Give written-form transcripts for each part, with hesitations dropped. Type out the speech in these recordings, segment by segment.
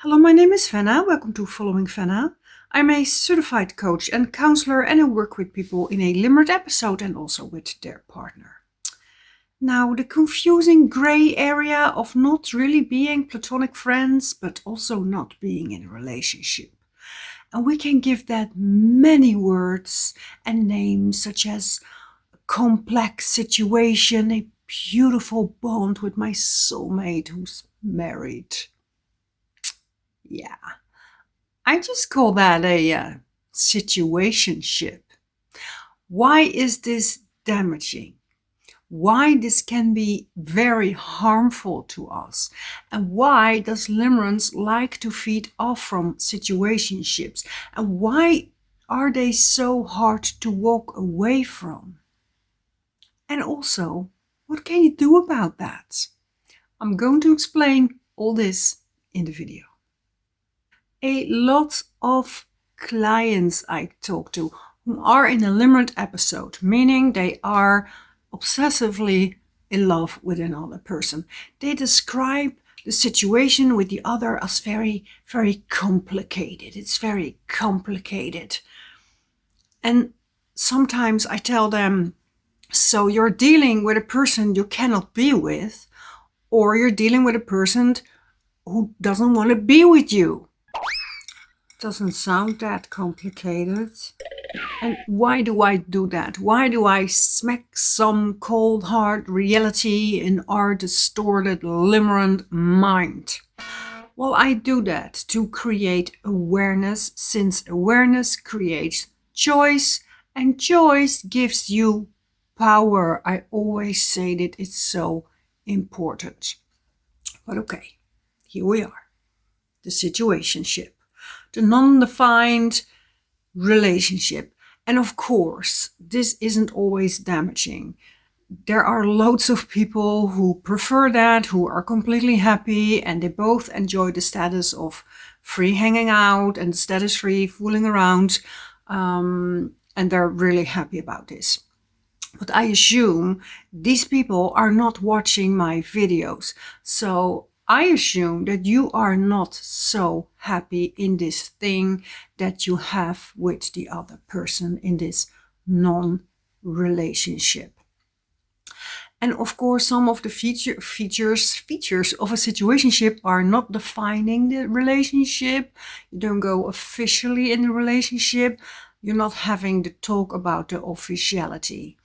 Hello, my name is Fenna. Welcome to Following Fenna. I'm a certified coach and counselor, and I work with people in a Limerence episode and also with their partner. Now, the confusing gray area of not really being platonic friends, but also not being in a relationship. And we can give that many words and names, such as a complex situation, a beautiful bond with my soulmate who's married. Yeah, I just call that a situationship. Why is this damaging? Why this can be very harmful to us? And why does Limerence like to feed off from situationships? And why are they so hard to walk away from? And also, what can you do about that? I'm going to explain all this in the video. A lot of clients I talk to who are in a Limerence episode, meaning they are obsessively in love with another person. They describe the situation with the other as very, very complicated. It's very complicated. And sometimes I tell them, so you're dealing with a person you cannot be with, or you're dealing with a person who doesn't want to be with you. Doesn't sound that complicated. And why do I do that? Why do I smack some cold hard reality in our distorted limerent mind? Well, I do that to create awareness, since awareness creates choice, and choice gives you power. I always say that it's so important. But okay, here we are. The situationship. The non-defined relationship. And of course, this isn't always damaging. There are loads of people who prefer that, who are completely happy, and they both enjoy the status of free hanging out and status free fooling around, and they're really happy about this. But I assume these people are not watching my videos, so I assume that you are not so happy in this thing that you have with the other person in this non-relationship. And of course, some of the features of a situationship are not defining the relationship. You don't go officially in the relationship. You're not having the talk about the officiality.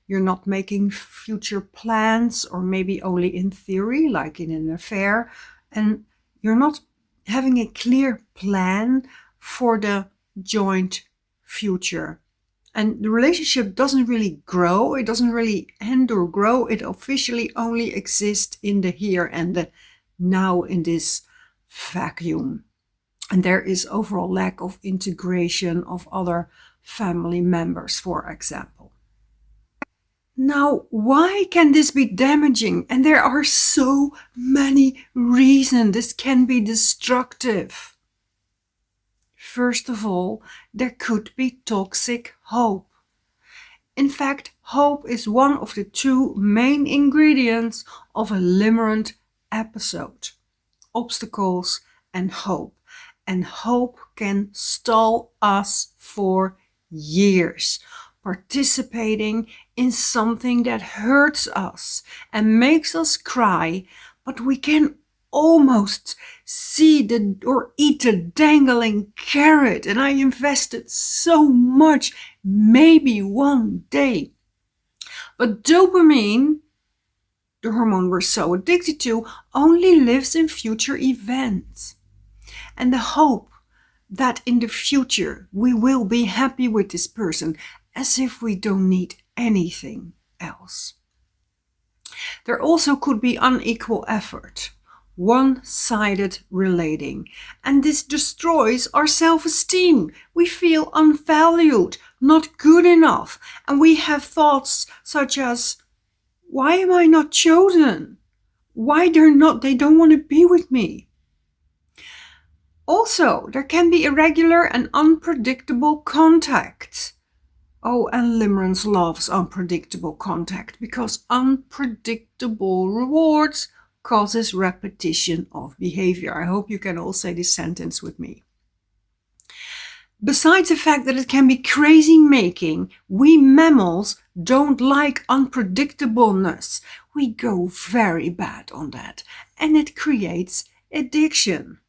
You're not making future plans, or maybe only in theory, like in an affair. And you're not having a clear plan for the joint future. And the relationship doesn't really grow. It doesn't really end or grow. It officially only exists in the here and the now, in this vacuum. And there is overall lack of integration of other family members, for example. Now, why can this be damaging? And there are so many reasons this can be destructive. First of all, there could be toxic hope. In fact, hope is one of the two main ingredients of a limerent episode. Obstacles and hope. And hope can stall us for years, participating in something that hurts us and makes us cry, but we can almost see or eat the dangling carrot. And I invested so much, maybe one day. But dopamine, the hormone we're so addicted to, only lives in future events. And the hope that in the future we will be happy with this person, as if we don't need anything else. There also could be unequal effort, one-sided relating, and this destroys our self-esteem. We feel unvalued, not good enough, and we have thoughts such as, why am I not chosen? Why they don't want to be with me? Also, there can be irregular and unpredictable contact. Oh, and Limerence loves unpredictable contact, because unpredictable rewards causes repetition of behavior. I hope you can all say this sentence with me. Besides the fact that it can be crazy making, we mammals don't like unpredictableness. We go very bad on that, and it creates addiction.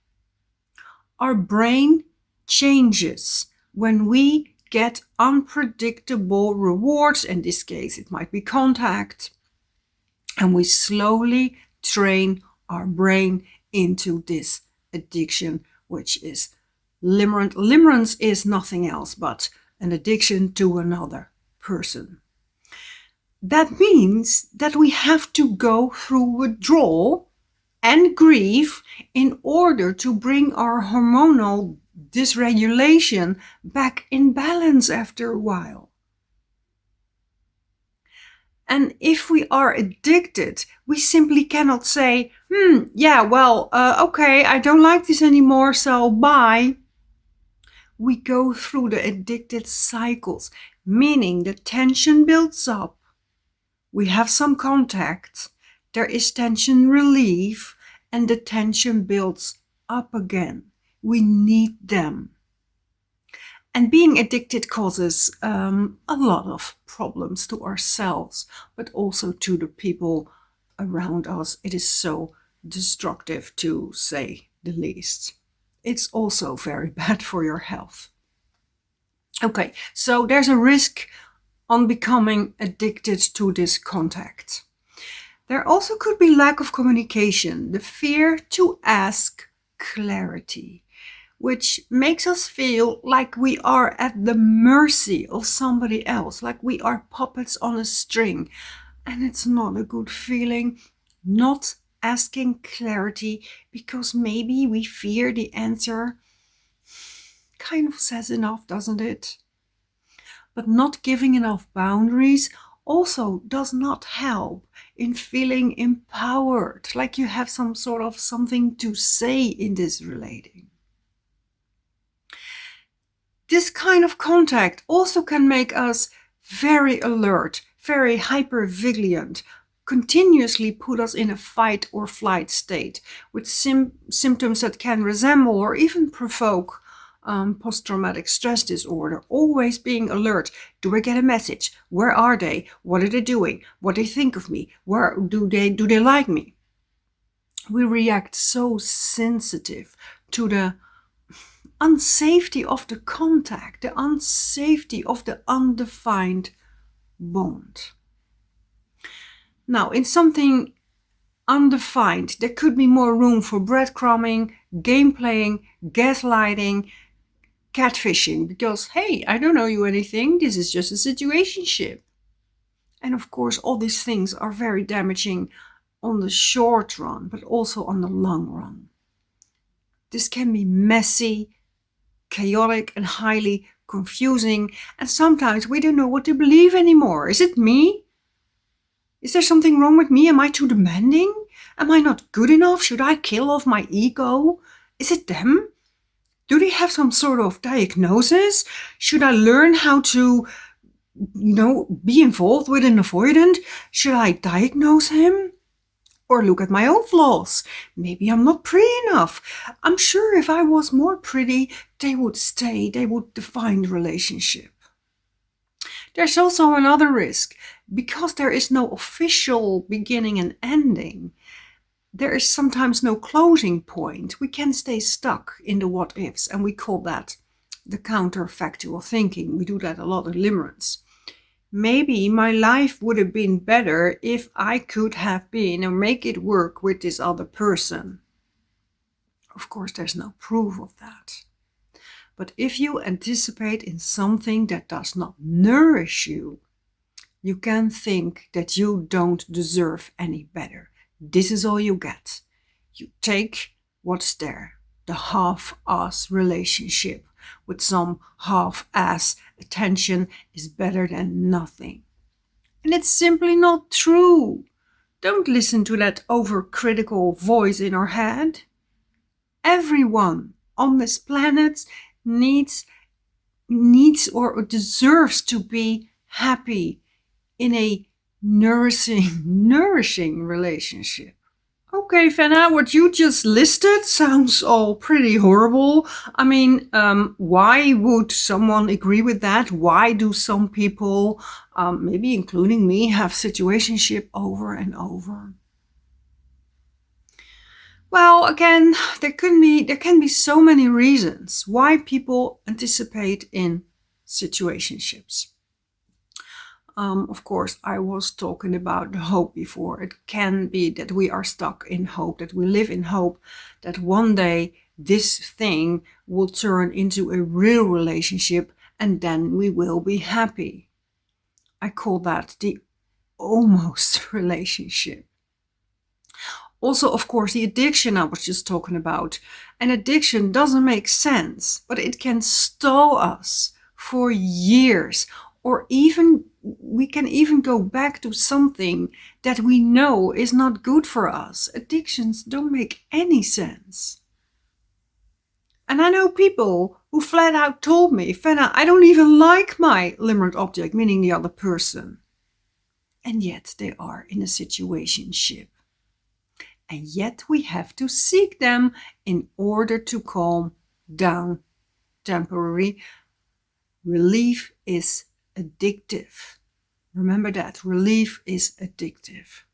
Our brain changes when we get unpredictable rewards. In this case, it might be contact. And we slowly train our brain into this addiction, which is limerence. Limerence is nothing else but an addiction to another person. That means that we have to go through withdrawal and grief in order to bring our hormonal dysregulation back in balance after a while. And if we are addicted, we simply cannot say, okay, I don't like this anymore, so bye. We go through the addicted cycles, meaning the tension builds up. We have some contact, there is tension relief, and the tension builds up again. We need them. And being addicted causes a lot of problems to ourselves, but also to the people around us. It is so destructive, to say the least. It's also very bad for your health. Okay, so there's a risk on becoming addicted to this contact. There also could be lack of communication, the fear to ask clarity, which makes us feel like we are at the mercy of somebody else, like we are puppets on a string. And it's not a good feeling, not asking clarity, because maybe we fear the answer. Kind of says enough, doesn't it? But not giving enough boundaries also does not help in feeling empowered, like you have some sort of something to say in this relating. This kind of contact also can make us very alert, very hypervigilant, continuously put us in a fight or flight state with symptoms that can resemble or even provoke post-traumatic stress disorder. Always being alert. Do I get a message? Where are they? What are they doing? What do they think of me? Where do they like me? We react so sensitive to the unsafety of the contact, the unsafety of the undefined bond. Now, in something undefined, there could be more room for breadcrumbing, game playing, gaslighting, catfishing, because, hey, I don't know you anything, this is just a situationship. And of course, all these things are very damaging on the short run, but also on the long run. This can be messy, chaotic, and highly confusing, and sometimes we don't know what to believe anymore. Is it me? Is there something wrong with me? Am I too demanding? Am I not good enough? Should I kill off my ego? Is it them? Do they have some sort of diagnosis? Should I learn how to, be involved with an avoidant? Should I diagnose him? Or look at my own flaws. Maybe I'm not pretty enough. I'm sure if I was more pretty, they would stay. They would define the relationship. There's also another risk. Because there is no official beginning and ending, there is sometimes no closing point. We can stay stuck in the what ifs, and we call that the counterfactual thinking. We do that a lot in Limerence. Maybe my life would have been better if I could have been or make it work with this other person. Of course, there's no proof of that. But if you anticipate in something that does not nourish you, you can think that you don't deserve any better. This is all you get. You take what's there, the half-ass relationship with some half-ass attention is better than nothing. And it's simply not true. Don't listen to that overcritical voice in our head. Everyone on this planet needs or deserves to be happy in a nourishing relationship. Okay, Fenna, what you just listed sounds all pretty horrible. I mean, why would someone agree with that? Why do some people, maybe including me, have situationship over and over? Well, again, there can be so many reasons why people anticipate in situationships. Of course, I was talking about the hope before. It can be that we are stuck in hope, that we live in hope that one day this thing will turn into a real relationship and then we will be happy. I call that the almost relationship. Also, of course, the addiction I was just talking about. An addiction doesn't make sense, but it can stall us for years. Or even, we can even go back to something that we know is not good for us. Addictions don't make any sense. And I know people who flat out told me, Fenna, I don't even like my limerent object, meaning the other person. And yet they are in a situationship. And yet we have to seek them in order to calm down temporarily. Relief is addictive. Remember that, relief is addictive.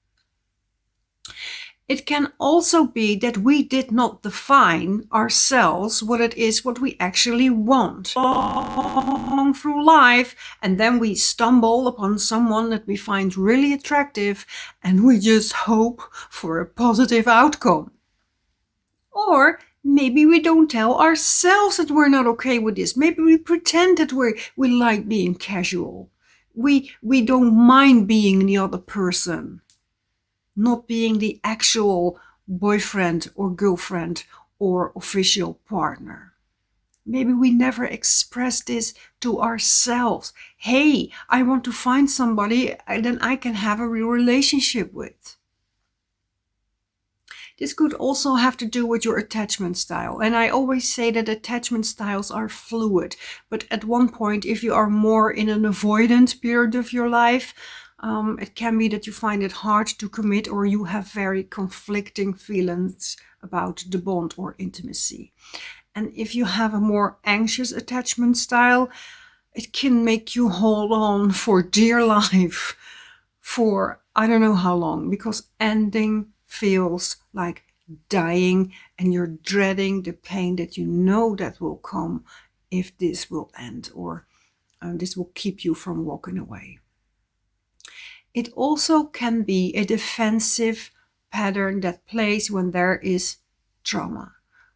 It can also be that we did not define ourselves what it is what we actually want. Along through life, and then we stumble upon someone that we find really attractive and we just hope for a positive outcome. Or maybe we don't tell ourselves that we're not okay with this. Maybe we pretend that we like being casual. We don't mind being the other person, not being the actual boyfriend or girlfriend or official partner. Maybe we never express this to ourselves. Hey, I want to find somebody that I can have a real relationship with. This could also have to do with your attachment style. And I always say that attachment styles are fluid. But at one point, if you are more in an avoidant period of your life, it can be that you find it hard to commit or you have very conflicting feelings about the bond or intimacy. And if you have a more anxious attachment style, it can make you hold on for dear life for I don't know how long, because ending feels like dying and you're dreading the pain that you know that will come if this will end or this will keep you from walking away. It also can be a defensive pattern that plays when there is trauma.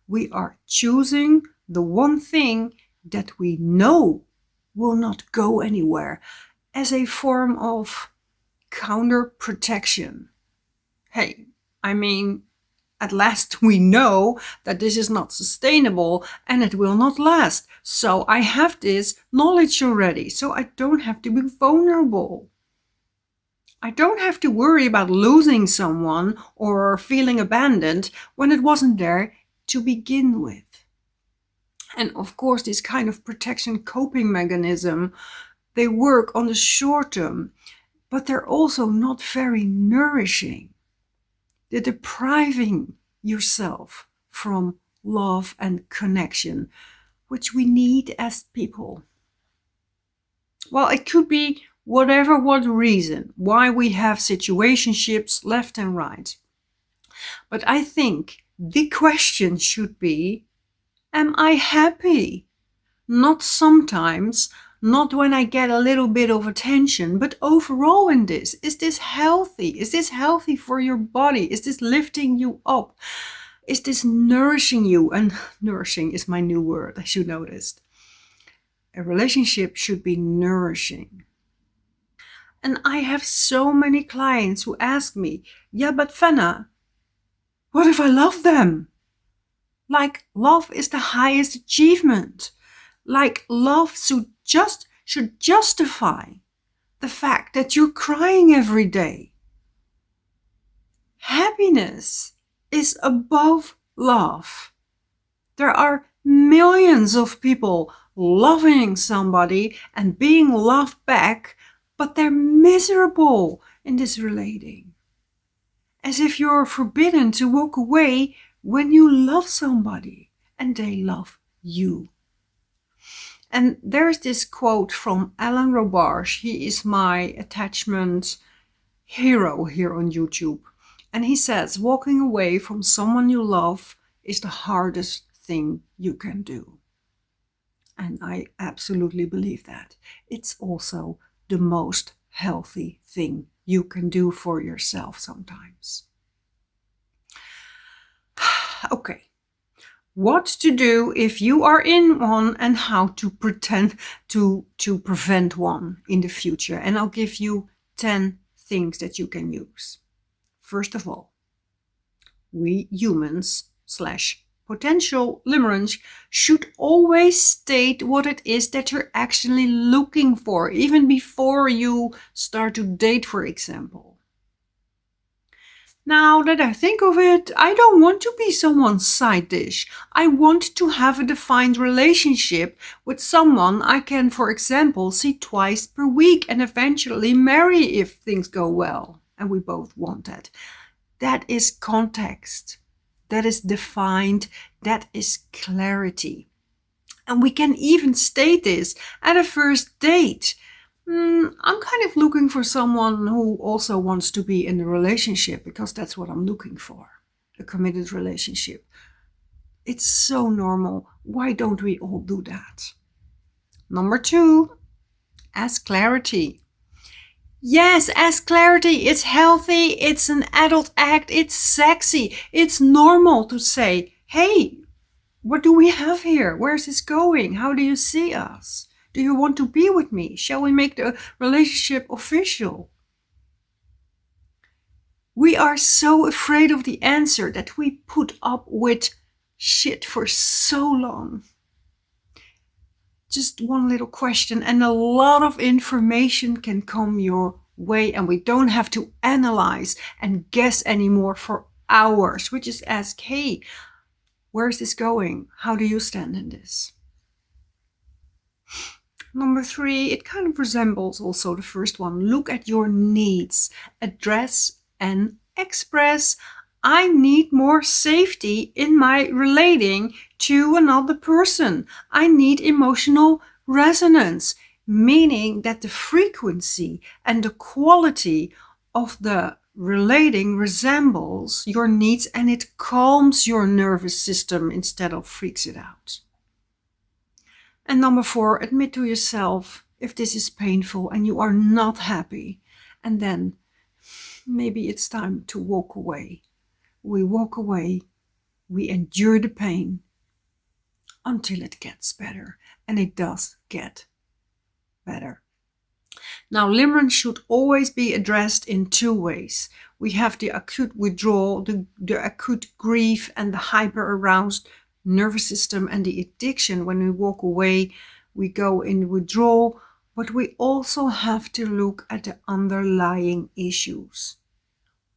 We are choosing the one thing that we know will not go anywhere as a form of counter protection. Hey, I mean, at last we know that this is not sustainable and it will not last. So I have this knowledge already, so I don't have to be vulnerable. I don't have to worry about losing someone or feeling abandoned when it wasn't there to begin with. And of course, this kind of protection coping mechanism, they work on the short term, but they're also not very nourishing. They're depriving yourself from love and connection, which we need as people. Well, it could be whatever what reason why we have situationships left and right. But I think the question should be, am I happy? Not sometimes, not when I get a little bit of attention, but overall in this. Is this healthy? Is this healthy for your body? Is this lifting you up? Is this nourishing you? And nourishing is my new word, as you noticed. A relationship should be nourishing. And I have so many clients who ask me, yeah, but Fenna, what if I love them? Like love is the highest achievement. Like love should justify the fact that you're crying every day. Happiness is above love. There are millions of people loving somebody and being loved back, but they're miserable in this relating. as if you're forbidden to walk away when you love somebody and they love you. And there's this quote from Alan Robarge. He is my attachment hero here on YouTube. And he says, walking away from someone you love is the hardest thing you can do. And I absolutely believe that. It's also the most healthy thing you can do for yourself sometimes. Okay. What to do if you are in one and how to pretend to prevent one in the future. And I'll give you 10 things that you can use. First of all, we humans / potential limerence should always state what it is that you're actually looking for, even before you start to date, for example. Now that I think of it, I don't want to be someone's side dish. I want to have a defined relationship with someone I can, for example, see twice per week and eventually marry if things go well. And we both want that. That is context. That is defined. That is clarity. And we can even state this at a first date. I'm kind of looking for someone who also wants to be in a relationship, because that's what I'm looking for, a committed relationship. It's so normal. Why don't we all do that? Number 2, ask clarity. Yes, ask clarity. It's healthy. It's an adult act. It's sexy. It's normal to say, hey, what do we have here? Where's this going? How do you see us? Do you want to be with me? Shall we make the relationship official? We are so afraid of the answer that we put up with shit for so long. Just one little question and a lot of information can come your way, and we don't have to analyze and guess anymore for hours. We just ask, hey, where's this going? How do you stand in this? Number 3, it kind of resembles also the first one. Look at your needs. Address and express. I need more safety in my relating to another person. I need emotional resonance, meaning that the frequency and the quality of the relating resembles your needs and it calms your nervous system instead of freaks it out. And number 4, admit to yourself if this is painful and you are not happy. And then maybe it's time to walk away. We walk away, we endure the pain until it gets better. And it does get better. Now, limerence should always be addressed in 2 ways. We have the acute withdrawal, the acute grief, and the hyper-aroused nervous system and the addiction. When we walk away, we go in withdrawal, but we also have to look at the underlying issues.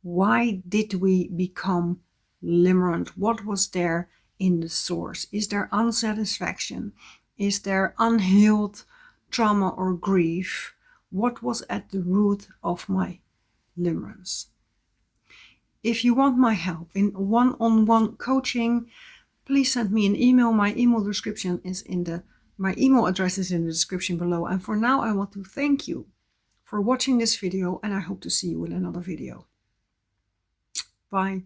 Why did we become limerent? What was there in the source? Is there unsatisfaction? Is there unhealed trauma or grief? What was at the root of my limerence? If you want my help in one-on-one coaching, please send me an email. My email address is in the description below. And for now, I want to thank you for watching this video, and I hope to see you in another video. Bye.